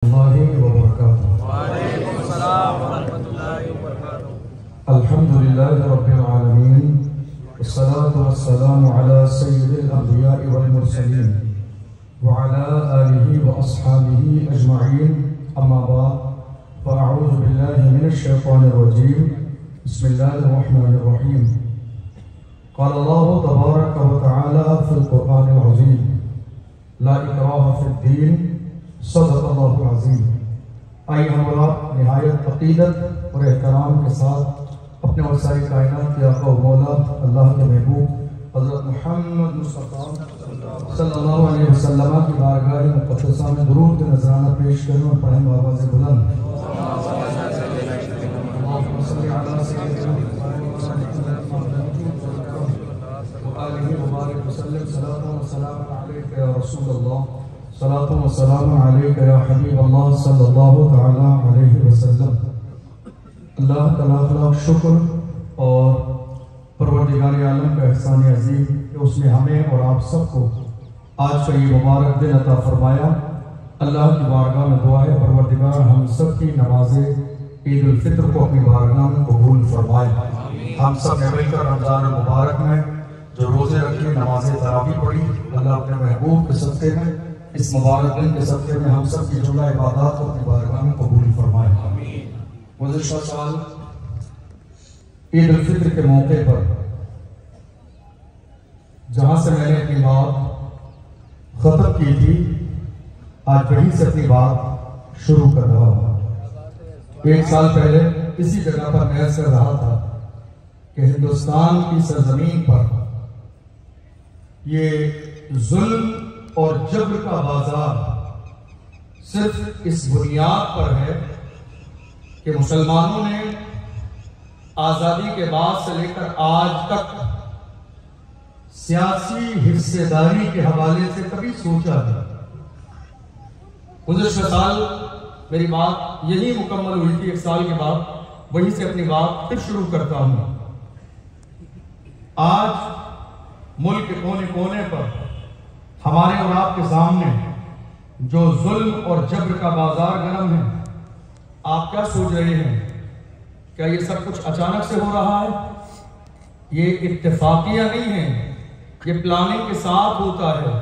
अल्हम्दुलिल्लाहि रब्बिल आलमीन वस्सलातु वस्सलामु अला सय्यिदिल अंबिया'i वल मुरसलीन व अला आलिहि व अस्हाबिहि अजमईन अम्मा बाद फ़अऊज़ु बिल्लाहि मिनश शैतानिर रजीम बिस्मिल्लाहिर रहमानिर रहीम क़ाल अल्लाहु तबारक व तआला फ़िल क़ुरआनिल अज़ीम ला इक्राहा फ़िद्दीन सदक़ल्लाहुल अज़ीम। आइए हम आप निहायत अक़ीदत और एहतराम के साथ अपने और सारी कायनात के आका व मौला अल्लाह के महबूब हज़रत मुहम्मद मुस्तफ़ा सल्लल्लाहु अलैहि वसल्लम की बारगाह मुक़द्दसा में दुरूद का नज़राना पेश करें और पढ़ें आवाज़ बुलंद। सलातो व सलाम अलैका या हबीब अल्लाह सल्लल्लाहु तआला अलैहि वसल्लम। अल्लाह ताला का शुक्र और परवरदिगार आलम का एहसान अजीम कि उसने हमें और आप सबको आज का ये मुबारक दिन अता फरमाया। अल्लाह की बारगाह में दुआ है परवरदिगार हम सब की नमाज ईद उल फित्र को अपनी बारगाह में कबूल फरमाए। हम सब ने मिलकर रमज़ान मुबारक में जो रोज़े रखे नमाज तरावी पढ़ी, अल्लाह अपने महबूब के सदक़े में इस मुबारक दिन के सदक़े में हम सब की जुमला इबादत को अपनी बारगाह में कबूल फरमाए। गुज़िश्ता साल ईद उल फित्र के मौके पर जहां से मैंने अपनी बात खत्म की थी, आज वहीं से अपनी बात शुरू कर रहा हूं। 1 साल पहले इसी जगह पर मैं कर रहा था कि हिंदुस्तान की सरजमीन पर ये जुल्म और जब्र का बाजार सिर्फ इस बुनियाद पर है कि मुसलमानों ने आजादी के बाद से लेकर आज तक सियासी हिस्सेदारी के हवाले से कभी सोचा नहीं। गुज़िश्ता साल मेरी बात यही मुकम्मल हुई थी, 1 साल के बाद वहीं से अपनी बात फिर शुरू करता हूं। आज मुल्क के कोने कोने पर हमारे और आपके सामने जो जुल्म और जब्र का बाजार गर्म है, आप क्या सोच रहे हैं? क्या ये सब कुछ अचानक से हो रहा है? ये इत्तेफाकिया नहीं है, ये प्लानिंग के साथ होता है।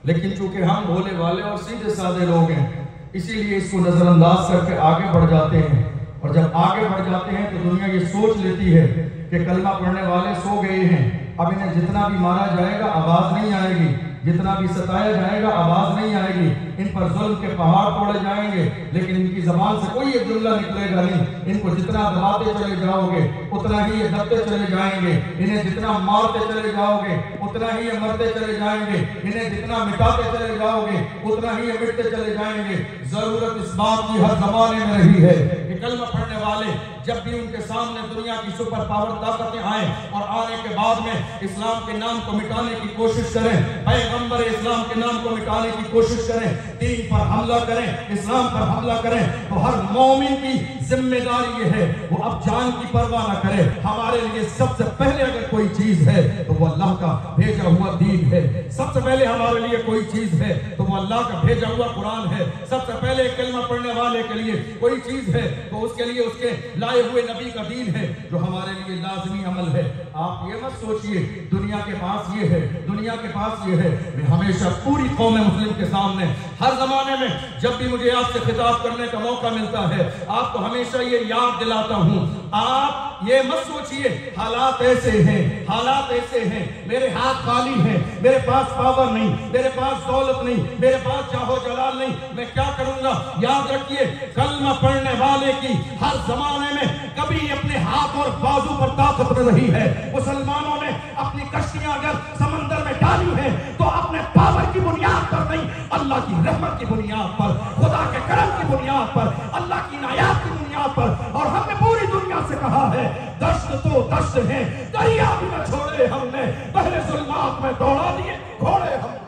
लेकिन चूंकि हम भोले वाले और सीधे साधे लोग हैं, इसीलिए इसको नजरअंदाज करके आगे बढ़ जाते हैं। और जब आगे बढ़ जाते हैं तो दुनिया ये सोच लेती है कि कलमा पढ़ने वाले सो गए हैं, अब इन्हें जितना भी मारा जाएगा आवाज नहीं आएगी, जितना भी सताया जाएगा आवाज नहीं आएगी, इन पर जुल्म के पहाड़ तोड़े जाएंगे, लेकिन इनकी जबान से कोई एक जुमला निकलेगा नहीं। इनको जितना दबाते चले जाओगे उतना ही ये दबते चले जाएंगे, इन्हें जितना मारते चले जाओगे उतना ही ये मरते चले जाएंगे, इन्हें जितना मिटाते चले जाओगे उतना ही ये मिटते चले जाएंगे। जरूरत इस बात की हर जमाने में रही है कि कलमा पढ़ने वाले जब भी उनके सामने दुनिया की सुपर पावर ताकतें आए और आने के बाद में इस्लाम के नाम को मिटाने की कोशिश करें, पैगंबर इस्लाम के नाम को मिटाने की कोशिश करें, दीन पर हमला करें, इस्लाम पर हमला करें, तो हर मोमिन की जिम्मेदारी ये है वो अब जान की परवाह न करे। हमारे लिए सबसे पहले अगर कोई चीज है तो वो अल्लाह का भेजा हुआ दीन है। सबसे पहले हमारे लिए कोई चीज है तो वो अल्लाह का भेजा हुआ कुरान है। सबसे पहले कलमा पढ़ने वाले के लिए कोई चीज है तो उसके लिए उसके लाए हुए नबी का दीन है, जो हमारे लिए लाजमी अमल है। आप ये मत सोचिए दुनिया के पास ये है, दुनिया के पास ये है। मैं हमेशा पूरी कौम मुस्लिम के सामने हर जमाने में जब भी मुझे आपसे खिताब करने का मौका मिलता है आपको हमेशा ये याद दिलाता हूं, आप ये मत सोचिए हालात ऐसे हैं, हालात ऐसे हैं, मेरे हाथ खाली हैं, मेरे पास पावर नहीं, मेरे पास दौलत नहीं, मेरे पास जाहो जलाल नहीं, मैं क्या करूंगा? याद रखिए कलमा पढ़ने वाले की हर जमाने में कभी अपने हाथ और बाजू पर ताकत नहीं है। मुसलमानों ने अपनी कश्तियां अगर समंदर में डाली है तो अपने पावर की बुनियाद पर नहीं, अल्लाह की रहमत की बुनियाद पर, खुदा के करम की बुनियाद पर, अल्लाह की इनायत की बुनियाद पर। और हमने पूरी दुनिया से कहा है दश्त तो दश्त है, दरिया भी न छोड़े हमने, पहले जुल्मात में दौड़ा दिए घोड़े हमने।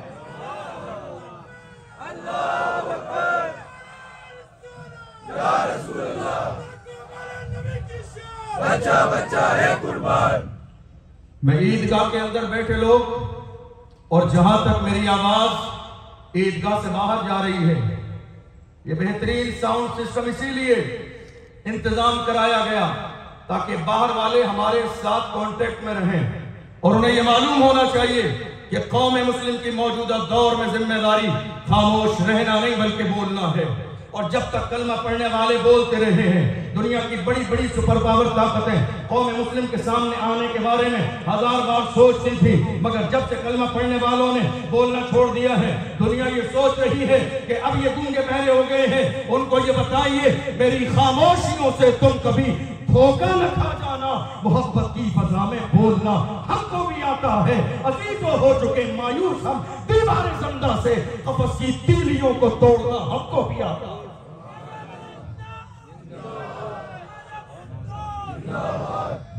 अल्लाहू अकबर या रसूल अल्लाह, बच्चा बच्चा है कुर्बान। मैं ईदगाह के अंदर बैठे लोग और जहां तक मेरी आवाज ईदगाह से बाहर जा रही है, ये बेहतरीन साउंड सिस्टम इसीलिए इंतजाम कराया गया ताकि बाहर वाले हमारे साथ कांटेक्ट में रहें और उन्हें यह मालूम होना चाहिए कि कौम मुस्लिम की मौजूदा दौर में जिम्मेदारी खामोश रहना नहीं बल्कि बोलना है। और जब तक कलमा पढ़ने वाले बोलते रहे हैं, दुनिया की बड़ी बड़ी सुपर पावर ताकतें कौम मुस्लिम के सामने आने के बारे में 1000 बार सोचती थी, मगर जब से कलमा पढ़ने वालों ने बोलना छोड़ दिया है, दुनिया ये सोच रही है कि अब ये गूंगे बहरे हो गए हैं, उनको ये बताइए मेरी खामोशियों से तुम कभी धोखा न खा जाना। मोहब्बत की फजा में बोलना हमको भी आता है, अजीजों हो चुके मायूस हम दीवार ज़िंदा से, कफस की तीलियों को तोड़ना हमको भी आता है।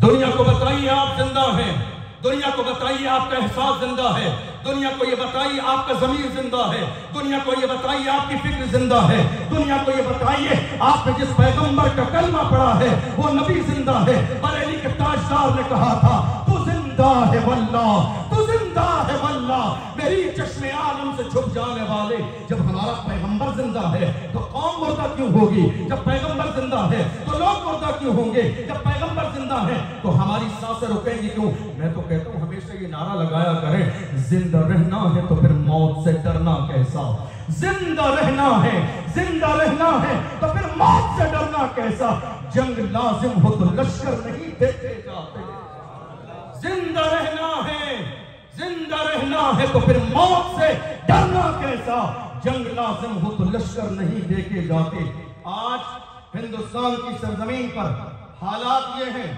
दुनिया को बताइए आप जिंदा हैं, दुनिया को बताइए आपका एहसास जिंदा है, दुनिया को ये बताइए आपका ज़मीर जिंदा है, दुनिया को ये बताइए आपकी फिक्र जिंदा है, दुनिया को ये बताइए आपने जिस पैगंबर का कलमा पढ़ा है वो नबी जिंदा है। बरेली के ताजदार ने कहा था तू जिंदा है वल्लाह, तू जिंदा है वल्लाह। मेरी चश्मे आलम से छुप जाने वाले, जब हमारा पैगंबर जिंदा है तो कौम मुर्दा क्यों होगी? जब पैगंबर जिंदा है तो लोग मुर्दा क्यों होंगे? जब पैगंबर जिंदा है तो हमारी सांसें रुकेंगी क्यों? मैं तो कहता हूँ हमेशा ये नारा लगाया करें, जिंदा रहना है तो फिर मौत से डरना कैसा? जिंदा रहना है, जिंदा रहना है तो फिर मौत से डरना कैसा? जंग लाजिम हो तो लश्कर नहीं देखे जाते। जिंदा रहना है, जिंदा रहना है तो फिर मौत से डरना कैसा? जंग लाजिम हो तो लश्कर नहीं देखे जाते। आज हिंदुस्तान की सरजमीन पर हालात ये हैं,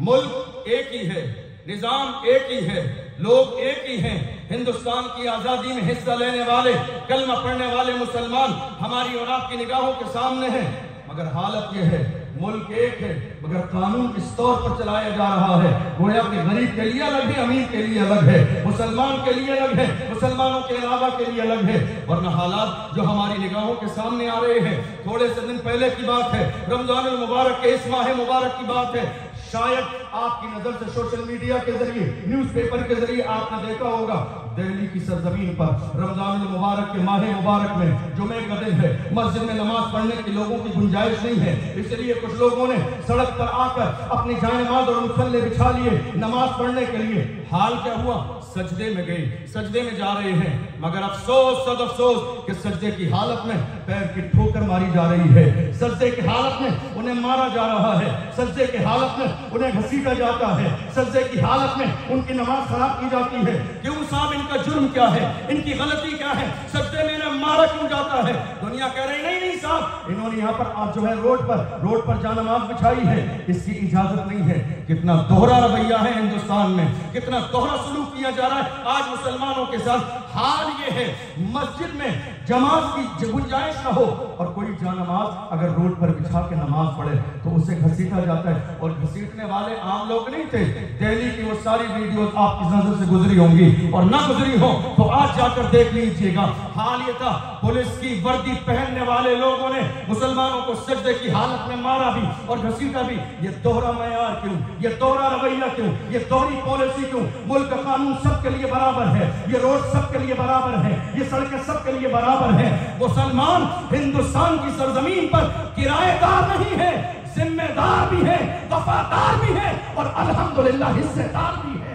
मुल्क एक ही है, निजाम एक ही है, लोग एक ही हैं। हिंदुस्तान की आजादी में हिस्सा लेने वाले, कलमा पढ़ने वाले मुसलमान हमारी और आपकी निगाहों के सामने हैं, मगर हालत यह है मुल्क एक है मगर कानून इस तौर पर चलाया जा रहा है गोया कि गरीब के लिए अलग है, अमीर के लिए अलग है, मुसलमान के लिए अलग है, मुसलमानों के अलावा के लिए अलग है। वरना हालात जो हमारी निगाहों के सामने आ रहे हैं, थोड़े से दिन पहले की बात है, रमजान मुबारक के इस माह मुबारक की बात है। शायद आपकी नजर से सोशल मीडिया के जरिए, न्यूज़पेपर के जरिए आपने देखा होगा, दिल्ली की सरजमीन पर रमजान मुबारक के माह मुबारक में जुमे का दिन है, मस्जिद में नमाज पढ़ने के लोगों की गुंजाइश नहीं है, इसलिए कुछ लोगों ने सड़क पर आकर अपनी जायनमाज और मुसल्ले बिछा लिए नमाज पढ़ने के लिए। हाल क्या हुआ? सजदे में गए, सजदे में जा रहे हैं, मगर अफसोस सद अफसोस कि सजदे की हालत में पैर की ठोकर मारी जा रही है, सजदे की हालत में उन्हें मारा जा रहा है, सजदे की हालत में उन्हें घसीटा जाता है, सजदे की हालत में उनकी नमाज खराब की जाती है। क्यों साहब, इनका जुर्म क्या है, इनकी गलती क्या है, सजदे में इन्हें मारा क्यों जाता है? दुनिया कह रही नहीं नहीं साहब, इन्होंने यहाँ पर आज जो है रोड पर जानमाज बिछाई है, इसकी इजाजत नहीं है। कितना दोहरा रवैया है हिंदुस्तान में, कितना दोहरा सलूक किया जा रहा है आज मुसलमानों के साथ। हाल ये है, मस्जिद में जमात की गुंजाइश न हो और कोई जानमाज अगर रोड पर बिछा के नमाज पढ़े तो उसे घसीटा जाता है, और घसीटने वाले आम लोग नहीं थे। दिल्ली की वो सारी वीडियोस आपकी नजर से गुजरी होंगी, और ना गुजरी हो तो आज जाकर देख लीजिएगा। हाल ये था, पुलिस की वर्दी पहनने वाले लोगों ने मुसलमानों को सजदे की हालत में मारा भी और घसीटा भी। ये दोहरा मयार क्यों, ये दोहरा रवैया क्यों, ये दोहरी पॉलिसी क्यों? मुल्क का कानून सबके लिए बराबर है, ये रोड सबके लिए बराबर है, ये सड़कें सबके लिए बराबर है। मुसलमान हिंदुस्तान की सरजमीन पर किराएदार नहीं है, जिम्मेदार भी है, वफादार भी है और अल्हम्दुलिल्लाह हिस्सेदार भी है।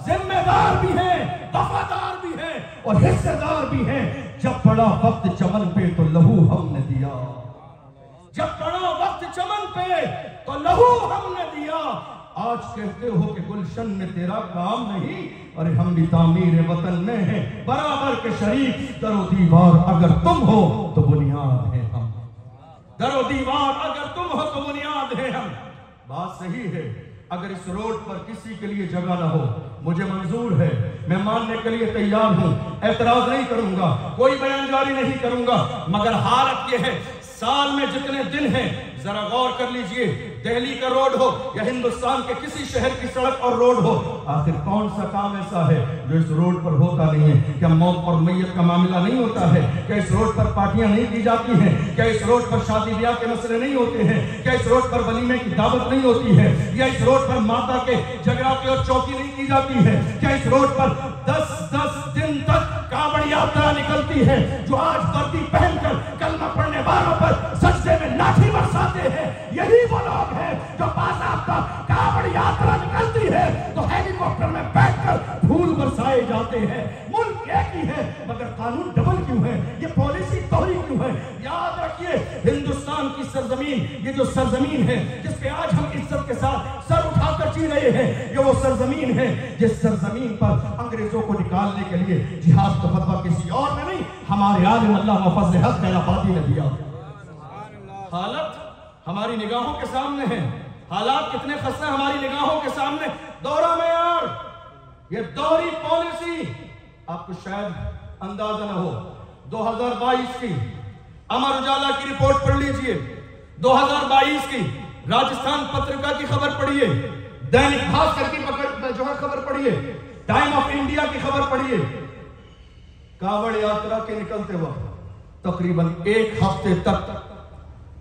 जिम्मेदार भी है, वफादार भी है और हिस्सेदार भी है। जब पड़ा वक्त चमन पे तो लहू हमने दिया, जब पड़ा वक्त चमन पे तो लहू हमने दिया। आज कहते हो कि गुलशन में तेरा काम नहीं, अरे हम भी तामीर वतन में हैं, बराबर के शरीक। दरो दीवार अगर तुम हो तो बुनियाद है हम, दरो दीवार अगर तुम हो तो बुनियाद है हम। बात सही है, अगर इस रोड पर किसी के लिए जगह ना हो, मुझे मंजूर है, मैं मानने के लिए तैयार हूं, एतराज नहीं करूंगा, कोई बयान जारी नहीं करूंगा। मगर हालत यह है, साल में जितने दिन हैं जरा गौर कर लीजिए, दिल्ली का रोड हो या हिंदुस्तान के किसी शहर की सड़क और रोड हो, आखिर कौन सा काम ऐसा है जो इस रोड पर होता नहीं है? क्या मौत और मैयत का मामला नहीं होता है? क्या इस रोड पर पार्टियां नहीं की जाती हैं? क्या इस रोड पर शादी ब्याह के मसले नहीं होते हैं? क्या इस रोड पर वलीमे की दावत नहीं होती है? या इस रोड पर माता के जगराते और चौकी नहीं की जाती है? क्या इस रोड पर 10-10 दिन तक कावड़िया यात्रा निकलती है, जो आज वर्दी पहनकर कलमा पढ़ने वालों पर सजदे में लाठी बरसाते हैं, यही वो लोग हैं जो बाज़ाब्ता कावड़ यात्रा निकलती है तो हेलीकॉप्टर में बैठकर फूल बरसाए जाते हैं। मुल्क एक ही है मगर कानून डबल क्यों है, ये पॉलिसी दोहरी क्यों है? याद रखिए, हिंदुस्तान की सरजमीन, ये जो सरजमीन है जिस पे आज हम इज्जत के साथ सर उठाकर जी रहे हैं, ये वो सरजमीन है जिस सरजमीन पर अंग्रेजों को निकालने के लिए जिहाद का फतवा किसी और ने नहीं, हमारे आलिम अल्लामा फजल हक खैराबादी ने दिया। हालत हमारी निगाहों के सामने है, हालात कितने खस्ता हमारी निगाहों के सामने। दौरा मेयार, ये दौरी पॉलिसी आपको शायद अंदाजा न हो। 2022 की अमर उजाला की रिपोर्ट पढ़ लीजिए, 2022 की राजस्थान पत्रिका की खबर पढ़िए, दैनिक भास्कर की जो है खबर पढ़िए, टाइम ऑफ इंडिया की खबर पढ़िए। कावड़ यात्रा के निकलते वक्त तकरीबन एक हफ्ते तक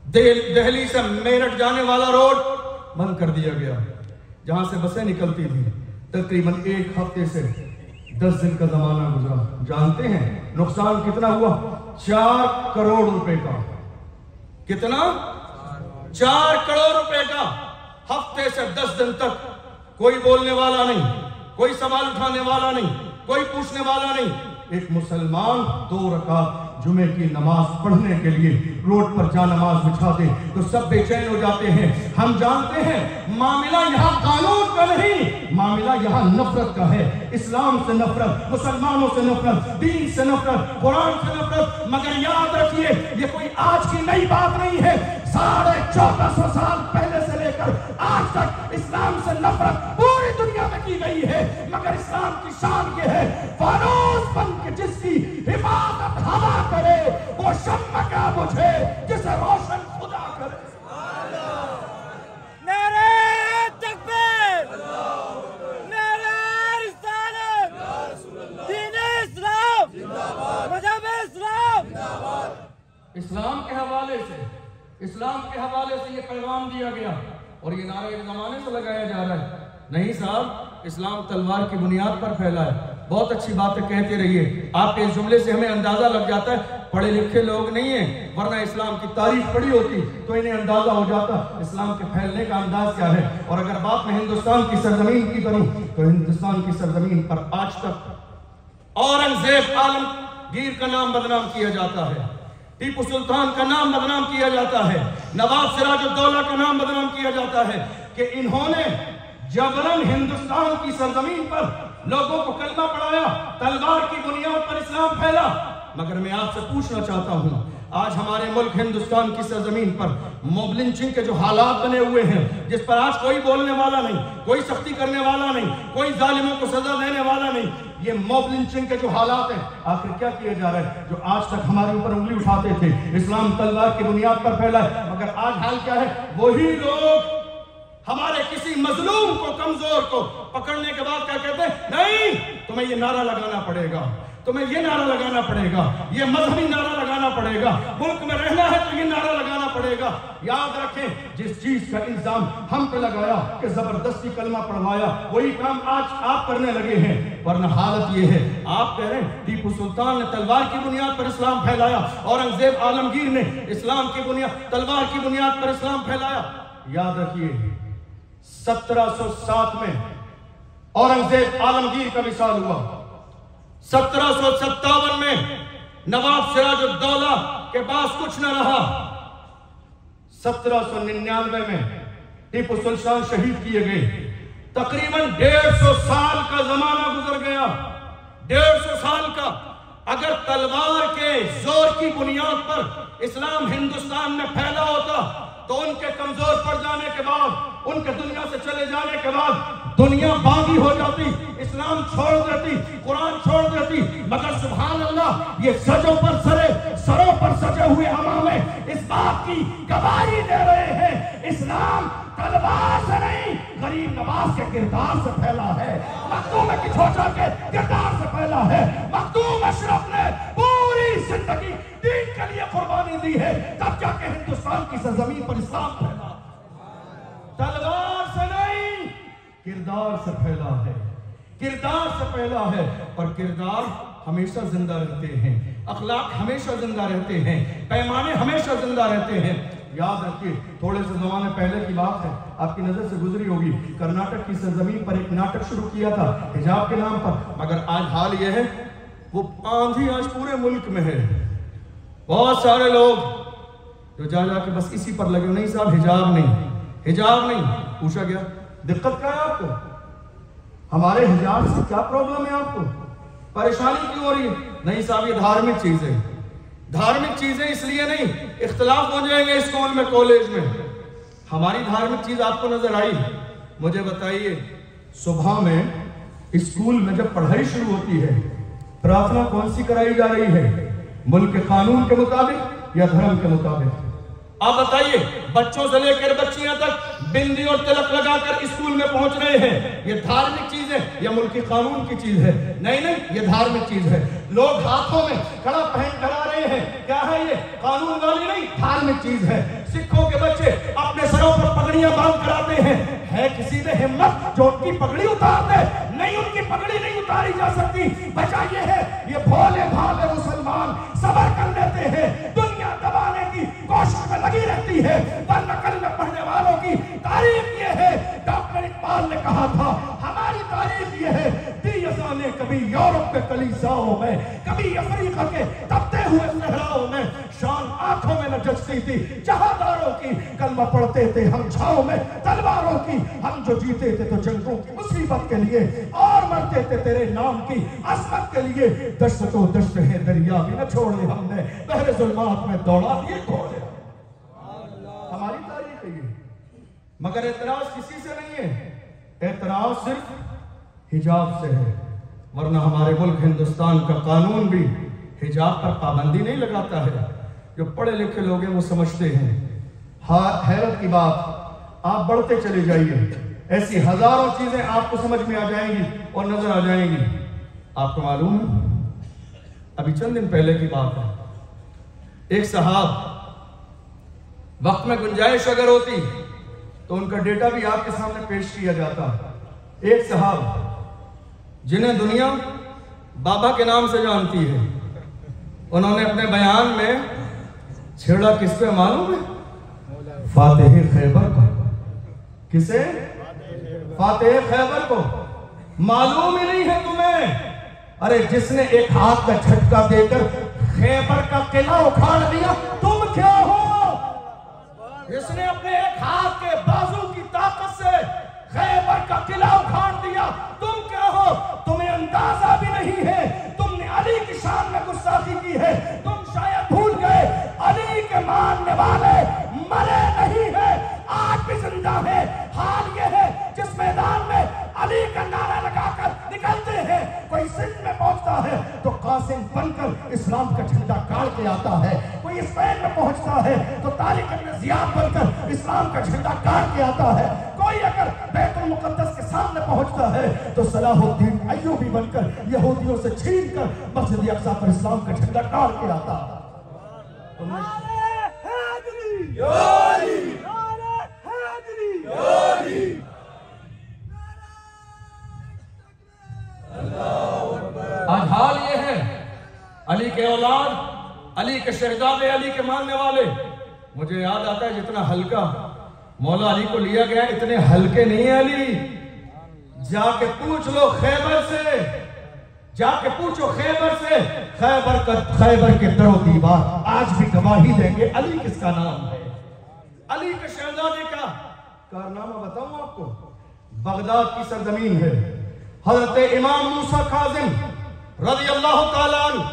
दिल्ली से मेरठ जाने वाला रोड बंद कर दिया गया, जहां से बसें निकलती थी। तकरीबन एक हफ्ते से 10 दिन का जमाना गुजरा। जानते हैं नुकसान कितना हुआ? 4 करोड़ रुपए का। कितना? 4 करोड़ रुपए का। हफ्ते से 10 दिन तक कोई बोलने वाला नहीं, कोई सवाल उठाने वाला नहीं, कोई पूछने वाला नहीं। एक मुसलमान 2 रकात जुमे की नमाज पढ़ने के लिए रोड पर जा नमाज बिछा दे तो सब बेचैन हो जाते हैं। हम जानते हैं मामला यहाँ कानून का नहीं, मामला यहाँ नफरत का है। इस्लाम से नफरत, मुसलमानों से नफरत, दीन से नफरत, कुरान से नफरत। मगर याद रखिए, ये कोई आज की नई बात नहीं है। 1450 साल पहले से लेकर आज तक इस्लाम से नफरत पूरी दुनिया में की गई है। मगर इस्लाम की शान ये है, फानूस बन के जिसकी हिफाजत हवा करे वो शम्मा क्या बुझे जिसे रोशन खुदा करे। नारे तकबीर, नारे रिसालत, दीन इस्लाम जिंदाबाद, मजहब इस्लाम जिंदाबाद। इस्लाम के हवाले से ये पैगाम दिया गया और ये नारा एक जमाने से लगाया जा रहा है। नहीं साहब, इस्लाम तलवार की बुनियाद पर फैला है। बहुत अच्छी बातें कहते रहिए, आपके इस जुमले से हमें अंदाजा लग जाता है पढ़े लिखे लोग नहीं है, वरना इस्लाम की तारीख पढ़ी होती तो इन्हें अंदाजा हो जाता इस्लाम के फैलने का अंदाज क्या है। और अगर बात मैं हिंदुस्तान की सरजमीन की करूं तो हिंदुस्तान की सरजमीन पर आज तक औरंगजेब आलमगीर का नाम बदनाम किया जाता है, टीपू सुल्तान का नाम बदनाम किया जाता है, नवाब सिराजुद्दौला का नाम बदनाम किया जाता है कि इन्होंने जबरन हिंदुस्तान की सरजमीन पर लोगों को कलमा पढ़ाया, तलवार की बुनियाद पर इस्लाम फैला। मगर मैं आपसे पूछना चाहता हूं, आज हमारे मुल्क हिंदुस्तान की सरजमीन पर मॉब लिंचिंग के जो हालात बने हुए हैं, जिस पर आज कोई बोलने वाला नहीं, कोई सख्ती करने वाला नहीं, कोई जालिमों को सजा देने वाला नहीं, ये मॉब लिंचिंग के जो हालात हैं, आखिर क्या किया जा रहा है? जो आज तक हमारे ऊपर उंगली उठाते थे इस्लाम तलवार की बुनियाद पर फैला है, मगर आज हाल क्या है? वही लोग हमारे किसी मजलूम को, कमजोर को पकड़ने के बाद क्या कहते हैं? नहीं, तुम्हें ये नारा लगाना पड़ेगा, तुम्हें ये नारा लगाना पड़ेगा, ये मजहबी नारा लगाना पड़ेगा, मुल्क में रहना है तो ये नारा लगाना पड़ेगा। याद रखें, जिस चीज का इल्जाम हम पे लगाया कि जबरदस्ती कलमा पढ़वाया, वही काम आज आप करने लगे हैं। वरना हालत ये है, आप कह रहे हैं टीपू सुल्तान ने तलवार की बुनियाद पर इस्लाम फैलाया, औरंगजेब आलमगीर ने इस्लाम की बुनियाद, तलवार की बुनियाद पर इस्लाम फैलाया। याद रखिए, 1707 में औरंगजेब आलमगीर का विशाल हुआ, 1757 में नवाब सिराजुद्दौला के पास कुछ न रहा, 1799 में टीपू सुल्तान शहीद किए गए। तकरीबन 150 साल का जमाना गुजर गया, 150 साल का। अगर तलवार के जोर की बुनियाद पर इस्लाम हिंदुस्तान में फैला होता तो उनके कमजोर पड़ जाने के बाद, उनके दुनिया से चले जाने के बाद दुनिया बागी हो जाती, इस्लाम छोड़ देती, कुरान छोड़ देती। मगर सुभान अल्लाह, ये सरों पर सजे हुए अमामे इस बात की गवाही दे रहे हैं, इस्लाम तलवार से नहीं, गरीब नवाज के किरदार से फैला है, मखदूम की छोटा के किरदार से फैला है। मखदूम अशरफ ने पूरी जिंदगी दीन के लिए कुर्बानी दी है, तब जाके हिंदुस्तान की सरजमीन पर इस्लाम फैला। तलवार से नहीं, किरदार से फैला है, किरदार से फैला है। और किरदार हमेशा जिंदा रहते हैं, अखलाक हमेशा जिंदा रहते हैं, पैमाने हमेशा जिंदा रहते हैं। याद रखिए, थोड़े से जमाने पहले की बात है, आपकी नजर से गुजरी होगी, कर्नाटक की सरजमीन पर एक नाटक शुरू किया था हिजाब के नाम पर, मगर आज हाल यह है वो आंधी आज पूरे मुल्क में है। बहुत सारे लोग जो जा के बस इसी पर लगे, नहीं साहब हिजाब नहीं, हिजाब नहीं। पूछा गया दिक्कत क्या है आपको, हमारे हिजाब से क्या प्रॉब्लम है, आपको परेशानी क्यों हो रही है? नहीं साहब ये धार्मिक चीज है। धार्मिक चीजें इसलिए नहीं, इख्तिलाफ हो जाएंगे स्कूल में कॉलेज में। हमारी धार्मिक चीज आपको नजर आई? मुझे बताइए, सुबह में स्कूल में जब पढ़ाई शुरू होती है, प्रार्थना कौन सी कराई जा रही है, मुल्क के कानून के मुताबिक या धर्म के मुताबिक? आप बताइए, बच्चों से लेकर बच्चियां तक बिंदी और तिलक लगाकर स्कूल में पहुंच रहे हैं, ये धार्मिक चीज है या मुल्की कानून की चीज है? नहीं नहीं, ये धार्मिक चीज है। लोग हाथों में कड़ा पहन कर आ रहे हैं, क्या है ये? कानून वाली नहीं, धार्मिक चीज है। सिखों के बच्चे अपने सरों पर पगड़ियां बांध कर आते हैं, है किसी में हिम्मत जो उनकी पगड़ी उतार दे? नहीं, उनकी पगड़ी नहीं उतारी जा सकती। वजह यह है, ये भोले भाले मुसलमान सबर कर लेते हैं, दुनिया दबाने की कोशिश में लगी रहती है, पर नकल में पढ़ने वालों की तारीफ ये है। डॉक्टर इकबाल ने कहा था, हमारी तारीफ ये है, दियसा ने कभी यूरोप के कलीसियाओं में, कभी अफ्रीका के तपते हुए सहराओं में शान आंखों में न जचती थी जहादारों की। कलमा पढ़ते थे हम छाओं में तलवारों की, हम जो जीते थे तो जंगों की मुसीबत के लिए, और मरते थे तेरे नाम की अजमत के लिए। दश्त तो दश्त है, दरिया भी न छोड़े हमने, बहरे जुल्मात में दौड़ा दिए घोड़े। हमारी तारीफ है ये, मगर एतराज किसी से नहीं है, एतराज सिर्फ हिजाब से है। वरना हमारे मुल्क हिंदुस्तान का कानून भी हिजाब पर पाबंदी नहीं लगाता है। जो पढ़े लिखे लोग हैं वो समझते हैं। हैरत की बात, आप बढ़ते चले जाइए, ऐसी हजारों चीजें आपको समझ में आ जाएंगी और नजर आ जाएंगी। आपको मालूम है, अभी चंद दिन पहले की बात है, एक साहब, वक्त में गुंजाइश अगर होती तो उनका डेटा भी आपके सामने पेश किया जाता। एक साहब जिन्हें दुनिया बाबा के नाम से जानती है, उन्होंने अपने बयान में छेड़ा किसको मालूम है? फातेह खैबर को। किसे? फातेह खैबर को। मालूम ही नहीं है तुम्हें? अरे जिसने एक हाथ का झटका देकर खैबर का किला उखाड़ दिया, तुम क्या हो? जिसने अपने एक हाथ के बाजू की ताकत से खैबर का किला उखाड़ दिया, तुम क्या हो? तुम्हें अंदाजा भी नहीं है, तुमने अली की शान में गुस्ताखी की है। तुम शायद भूल गए, अली के मानने वाले मरे नहीं है, आज भी जिंदा है। हाल यह है, जिस मैदान में अली का नारा लगाकर निकलते हैं, कोई सिंध में पहुंचता है तो कासिम बनकर इस्लाम का झंडा गाड़ के आता है, कोई स्पेन में पहुंचता है तो तारिक इब्न जियाद बनकर इस्लाम का झंडा गाड़ के आता है, कोई अगर बैतुल मुकद्दस के सामने पहुंचता है तो सलाहुद्दीन अय्यूबी बनकर यहूदियों से छीनकर मस्जिद अक्सा पर इस्लाम का झंडा गाड़ के आता है। आज हाल ये है, अली के औलाद, अली के शहजादे, अली के मानने वाले। मुझे याद आता है, जितना हल्का मौला अली को लिया गया, इतने हल्के नहीं है अली। जाके पूछ लो खैबर से, जाके पूछो खैबर से, खैबर के दरो दीवार आज भी गवाही देंगे अली किसका नाम है। अली के शहजादे का कारनामा बताऊं आपको। बगदाद की सरजमीन है, हजरत इमाम मूसा काजिम रज़ियल्लाहु ताला अन्हु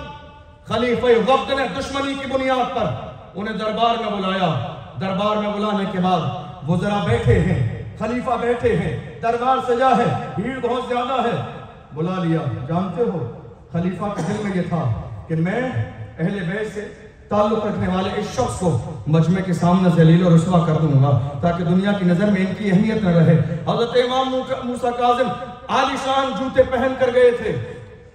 खलीफे वक्त ने दुश्मनी की बुनियाद पर उन्हें दरबार में बुलाया। दरबार में बुलाने के बाद वो जरा बैठे हैं, खलीफा बैठे हैं, दरबार सजा है, भीड़ बहुत ज्यादा है, बुला लिया। जानते हो खलीफा के दिल में ये था कि मैं अहले बैत से ताल्लुक रखने वाले इस शख्स को मजमे के सामने जलील और रुसवा कर दूंगा ताकि दुनिया की नजर में इनकी अहमियत न रहे। हजरत इमाम मूसा काजिम आलीशान जूते पहन कर गए थे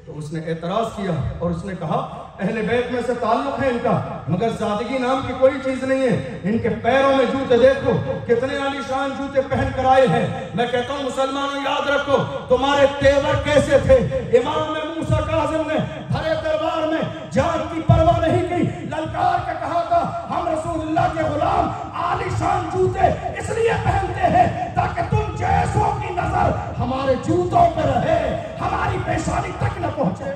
तो उसने एतराज किया और उसने कहा, अहले बैत में से ताल्लुक है इनका, मगर सादगी नाम की कोई चीज नहीं है। इनके पैरों में जूते देखो, कितने आलीशान जूते पहन कर आए हैं। मैं कहता हूं मुसलमानों, याद रखो तुम्हारे तेवर कैसे थे। इमाम मूसा काजिम ने भरे रसूलुल्लाह के गुलाम आलीशान जूते इसलिए पहनते हैं ताकि तुम जैसों की नजर हमारे जूतों पर रहे, हमारी पेशानी तक न पहुंचे।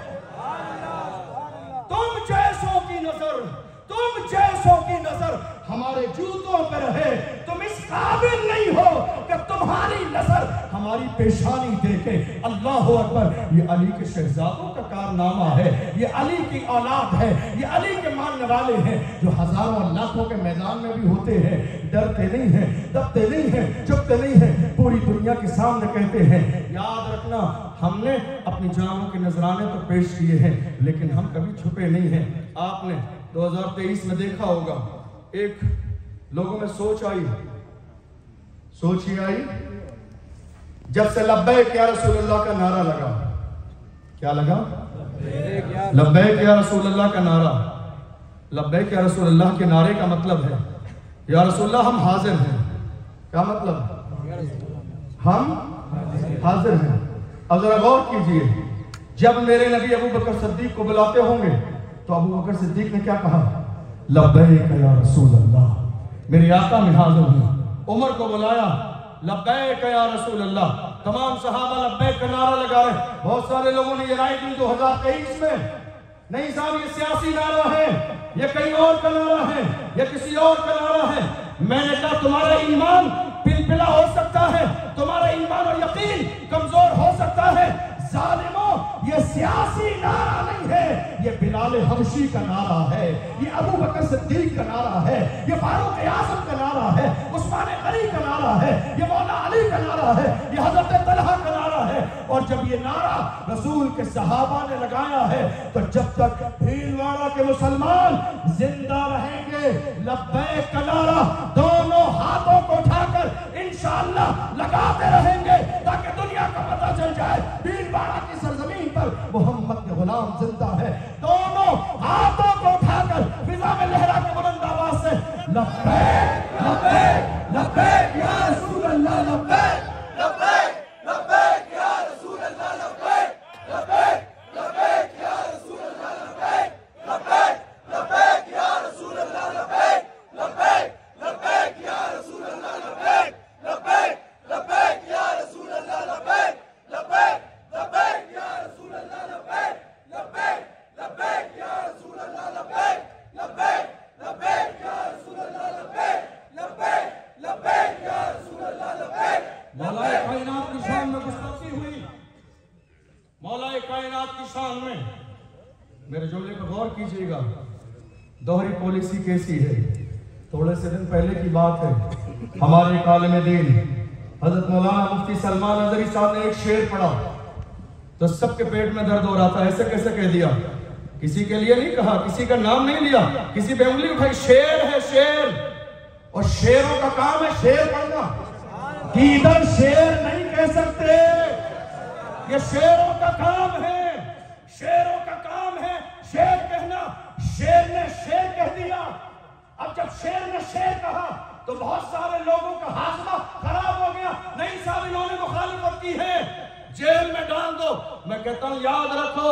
तुम जैसों की नजर, तुम जैसों की नजर हमारे जूतों पर रहे। तुम इस काबिल नहीं हो कि तुम्हारी नजर हमारी पेशानी देखे। अल्लाह अकबर। ये अली के शहजादों का कारनामा है, ये अली की औलाद है, ये अली के मानने वाले हैं जो हजारों लाखों के मैदान में भी होते हैं, डरते नहीं हैं, दबते नहीं हैं, चुपते नहीं हैं, पूरी दुनिया के सामने कहते हैं। याद रखना, हमने अपनी जानों के नजराने तो पेश किए हैं लेकिन हम कभी छुपे नहीं हैं। आपने 2023 में देखा होगा, एक लोगों में सोच आई, सोच ही आई जब से लब्बैक या रसूलुल्लाह का नारा लगा। क्या लगा? लब्बैक या रसूलुल्लाह का नारा। लब्बैक या रसूलुल्लाह के नारे का मतलब है या रसूलुल्लाह हम हाजिर हैं। क्या मतलब? हम हाजिर हैं। अब जरा गौर कीजिए, जब मेरे नबी अबू बकर सिद्दीक को बुलाते होंगे तो अबू बकर सिद्दीक ने क्या कहा? लब्बैक या रसूल अल्लाह, मेरे आका में हाजिर हूं। उमर को बुलाया, लब्बैक या रसूल अल्लाह। तमाम सहाबा लब्बैक का नारा लगा रहे। बहुत सारे लोगों ने ये राय दी 2023 में, नहीं साहब ये सियासी नारा है, ये कहीं और का नारा है, ये किसी और का नारा है। मैंने कहा तुम्हारा ईमान पिलपिला हो सकता है, तुम्हारा ईमान और यकीन कमजोर हो सकता है, जालिमों ये सियासी नारा नहीं है, ये बिलाल हबशी का नारा है, ये अबू बकर सिद्दीक का नारा है, ये फारूक आज़म का नारा है, उस्मान गनी का नारा है, ये मौला अली का नारा है, ये हजरत तलहा का नारा है। और जब ये नारा रसूल के सहाबा ने लगाया है तो जब तक भीलवाड़ा के मुसलमान जिंदा रहेंगे लब्बैक का नारा दोनों हाथों को उठाकर इंशाअल्लाह लगाते रहेंगे ताकि दुनिया का पता चल जाए भीलवाड़ा की सरजमीन पर मोहम्मद के गुलाम जिंदा है। दोनों हाथों को उठाकर फिजा में लहरा के बुलंद आवाज से लब्बैक लब्बैक लब्बैक या रसूल अल्लाह, लब्बैक लब्बैक लब्बैक या रसूल अल्लाह, लब्बैक लब्बैक लब्बैक या रसूल अल्लाह, लब्बैक लब्बैक लब्बैक या रसूल अल्लाह, लब्बैक लब्बैक लब्बैक या रसूल अल्लाह, लब्बैक लब्बैक लब्बैक या रसूल अल्लाह, लब्बैक लब्बैक लब्बैक या रसूल अल्लाह, लब्बैक लब्बैक लब्बैक या रसूल अल्लाह, लब्बैक लब्बैक लब्बैक या रसूल अल्लाह, लब्बैक लब्बैक लब्बैक या रसूल अल्लाह, लब्बैक। मौलाए कायनात की शान में गुस्ताखी हुई, मौलाए कायनात की शान में। मेरे जुमले पर गौर कीजिएगा, दोहरी पॉलिसी कैसी है। थोड़े से दिन पहले की बात है, हमारे आलिम दीन हजरत मौलाना मुफ्ती सलमान नजरी साहब ने एक शेर पढ़ा तो सबके पेट में दर्द हो रहा था। ऐसे कैसे कह दिया? किसी के लिए नहीं कहा, किसी का नाम नहीं लिया, किसी पे उंगली उठाई। शेर है शेर, और शेरों का काम है शेर पढ़ना। इधर शेर नहीं कह सकते, ये शेरों का काम है, शेरों का काम है शेर कहना। शेर ने शेर कह दिया। अब जब शेर ने शेर कहा तो बहुत सारे लोगों का हाजमा खराब हो गया। नहीं साहब इन्होंने मुखालिफत की है, जेल में डाल दो। मैं कहता हूं याद रखो,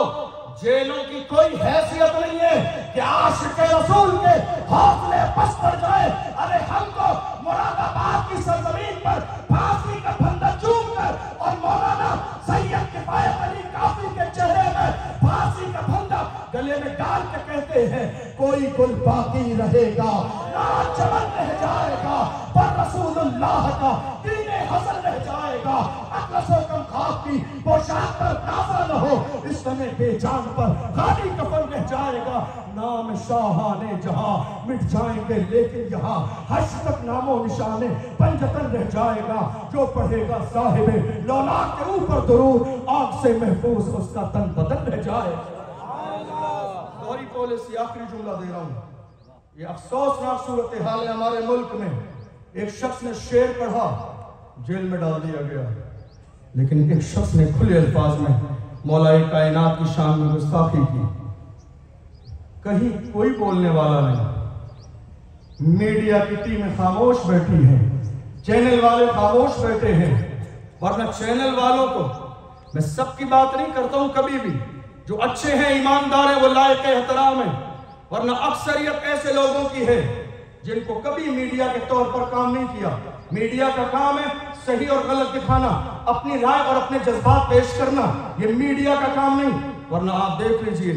जेलों की कोई हैसियत नहीं है कि आशिक रसूल के हौसले पस्त पड़ जाए। अरे हमको मुरादाबाद की सरजमीन पर फांसी का फंदा चूम कर और मौलाना सैयद किफायत अली काफी के चेहरे में फांसी का फंदा गले में डाल के कहते हैं कोई गुल बाकी रहेगा ना चमन रह जाएगा, पर रसूलुल्लाह का दीने हसन रह जाएगा। अकलसो कम खाक की पोशाक पर नाज़ा न हो, इस समय बेजान पर खाली कफन रह जाएगा। नाम शाहाने जहां मिट जाएंगे लेकिन यहाँ हश्र तक नामो निशाने पंजतन रह जाएगा। जो पढ़ेगा साहिबे लौलाद के ऊपर दुरूद आग से महफूज उसका तन बदन रह जाएगा। दोहरी पॉलिसी, आखिरी जुमला दे रहा हूं। ये अफसोसनाक सूरत हाल है हमारे मुल्क में। एक शख्स ने शेर पढ़ा, जेल में डाल दिया गया, लेकिन एक शख्स ने खुले अल्फाज में मौलाए कायनात की शान में गुस्ताखी की। कहीं कोई बोलने वाला नहीं, मीडिया की टीमें खामोश बैठी हैं, चैनल वाले खामोश बैठे हैं। वरना चैनल वालों को मैं सबकी बात नहीं करता हूं कभी भी, जो अच्छे हैं ईमानदार हैं वो लायक एहतराम है। वरना अक्सरियत ऐसे लोगों की है जिनको कभी मीडिया के तौर पर काम नहीं किया। मीडिया का काम है सही और गलत दिखाना, अपनी राय और अपने जज्बात पेश करना, ये मीडिया का काम नहीं। वरना आप देख लीजिए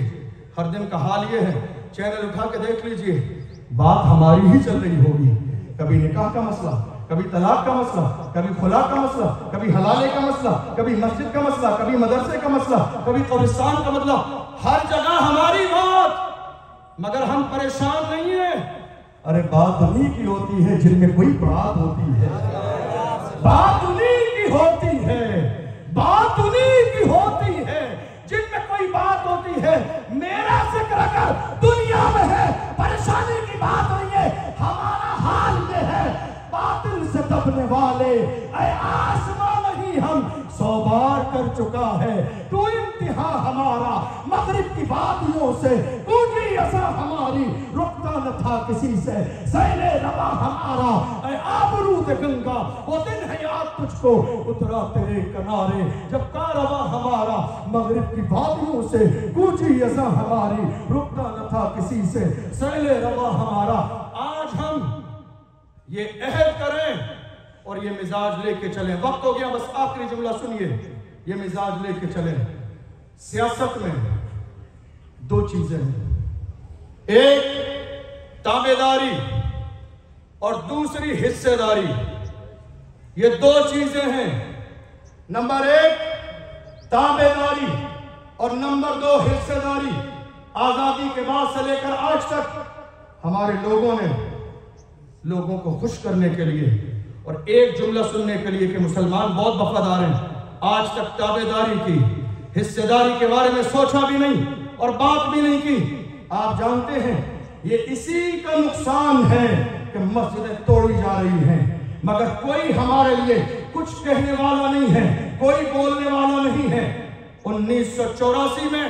हर दिन का हाल ये है, चैनल उठा के देख लीजिए, बात हमारी ही चल रही होगी। कभी निकाह का मसला, कभी तलाक का मसला, कभी खुला का मसला, कभी हलाले का मसला, कभी मस्जिद का मसला, कभी मदरसे का मसला, कभी कब्रिस्तान का मसला, हर जगह हमारी बात। मगर हम परेशान नहीं है। अरे बात उन्हीं की होती है जिनमें कोई बात होती है, बात उन्हीं की होती है, बात उन्हीं की होती है जिनमें कोई बात होती है। मेरा जिक्र अगर दुनिया में है, परेशानी की बात नहीं है, हमारा हाल ये है, बातिल से दबने वाले ऐ आसमां नहीं हम 100 बार कर चुका है तू इंतहा हमारा। मगरिब की वादियों से गूंजी अज़ां हमारी, रुकता न था किसी से सैले रवा हमारा। ऐ आबरूद गंगा वो दिन है याद तुझको, उतरा तेरे किनारे जब कारवां हमारा। मगरिब की वादियों से गूंजी अज़ां हमारी, रुकता न था किसी से सैले रवा हमारा। आज हम ये अहद करें और ये मिजाज लेके चलें। वक्त हो गया, बस आखिरी जुमला सुनिए, ये मिजाज लेके चलें। सियासत में 2 चीजें हैं, एक ताबेदारी और दूसरी हिस्सेदारी। ये 2 चीजें हैं, नंबर 1 ताबेदारी और नंबर 2 हिस्सेदारी। आजादी के बाद से लेकर आज तक हमारे लोगों को खुश करने के लिए और एक जुमला सुनने के लिए कि मुसलमान बहुत वफादार हैं, आज तक ताबेदारी की, हिस्सेदारी के बारे में सोचा भी नहीं और बात भी नहीं की। आप जानते हैं ये इसी का नुकसान है कि मस्जिदें तोड़ी जा रही हैं, मगर कोई हमारे लिए कुछ कहने वाला नहीं है, कोई बोलने वाला नहीं है। 1984 में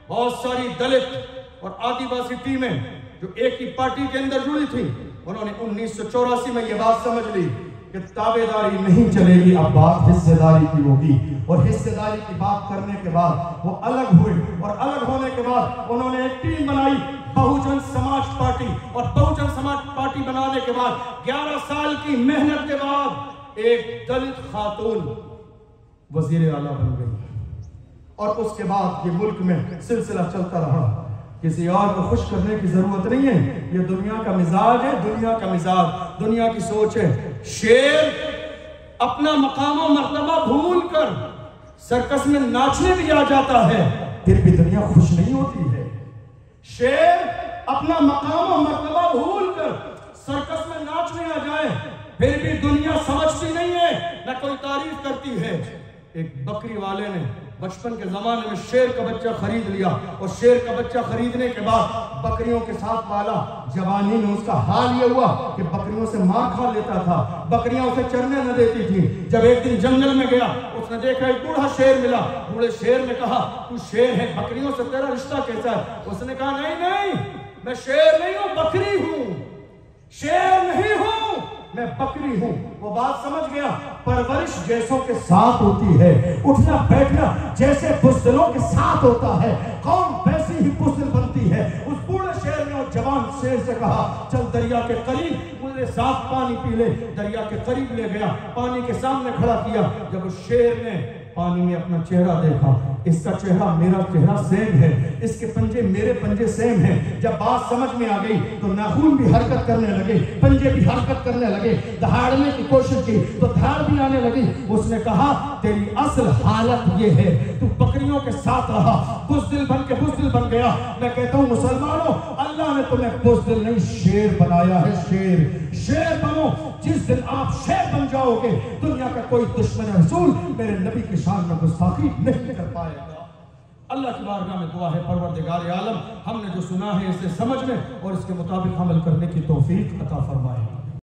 बहुत सारी दलित और आदिवासी टीमें जो एक ही पार्टी के अंदर जुड़ी थी, उन्होंने 1984 में यह बात समझ ली कि ताबेदारी नहीं चलेगी, अब बात हिस्सेदारी की होगी। और हिस्सेदारी की बात करने के बाद वो अलग हुए और अलग होने के बाद उन्होंने एक टीम बनाई, बहुजन समाज पार्टी। और बहुजन समाज पार्टी बनाने के बाद 11 साल की मेहनत के बाद एक दलित खातून वजीर आला बन गई। और उसके बाद ये मुल्क में सिलसिला चलता रहा। किसी और को खुश करने की जरूरत नहीं है, ये दुनिया का मिजाज है, दुनिया का मिजाज, दुनिया की सोच है। शेर अपना मकाम और मर्तबा भूल कर सर्कस में नाचने भी आ जाता है, फिर भी दुनिया खुश नहीं होती है। शेर अपना मकाम और मर्तबा भूल कर सर्कस में नाचने आ जाए, फिर भी दुनिया समझती नहीं है, न कोई तारीफ करती है। एक बकरी वाले ने बचपन के जमाने में शेर का बच्चा खरीद लिया और शेर का बच्चा खरीदने के बाद बकरियों के साथ पाला। जवानी में उसका हाल ये हुआ कि बकरियों से मार खा लेता था, बकरियां उसे चरने न देती थी। जब एक दिन जंगल में गया, उसने देखा एक बूढ़ा शेर मिला। बूढ़े शेर ने कहा, तू शेर है, बकरियों से तेरा रिश्ता कैसा है? उसने कहा, नहीं नहीं, मैं शेर नहीं हूं, बकरी हूं, शेर नहीं हूं, मैं बकरी हूं। वो बात समझ गया। परवरिश जैसों के साथ होती है, उठना बैठना जैसे बुज़दिलों के साथ होता है, कौम वैसी ही बुज़दिल बनती है। उस बूढ़े शेर ने उस जवान शेर से कहा, चल दरिया के करीब मुझे साफ पानी पी ले। दरिया के करीब ले गया, पानी के सामने खड़ा किया। जब उस शेर ने पानी में अपना चेहरा देखा, इसका चेहरा मेरा चेहरा सेम है, इसके पंजे मेरे पंजे सेम हैं। जब बात समझ में आ गई तो नाखून भी हरकत करने लगे, पंजे भी हरकत करने लगे। दहाड़ने की कोशिश की तो धार भी आने लगी। उसने कहा, तेरी असल हालत ये है, तू बकरियों के साथ रहा, बुज़दिल बन के बुज़दिल बन गया। मैं कहता हूँ मुसलमानों, अल्लाह ने तुम्हें बुज़दिल नहीं शेर बनाया है। शेर बनो। जिस दिन आप शेर बन जाओगे, दुनिया का कोई दुश्मन रसूल मेरे नबी की शान में गुस्ताखी नहीं कर पाएगा। अल्लाह की बारगाह में दुआ है, परवरदिगार आलम हमने जो सुना है इसे समझ में और इसके मुताबिक अमल करने की तौफीक अता फरमाए।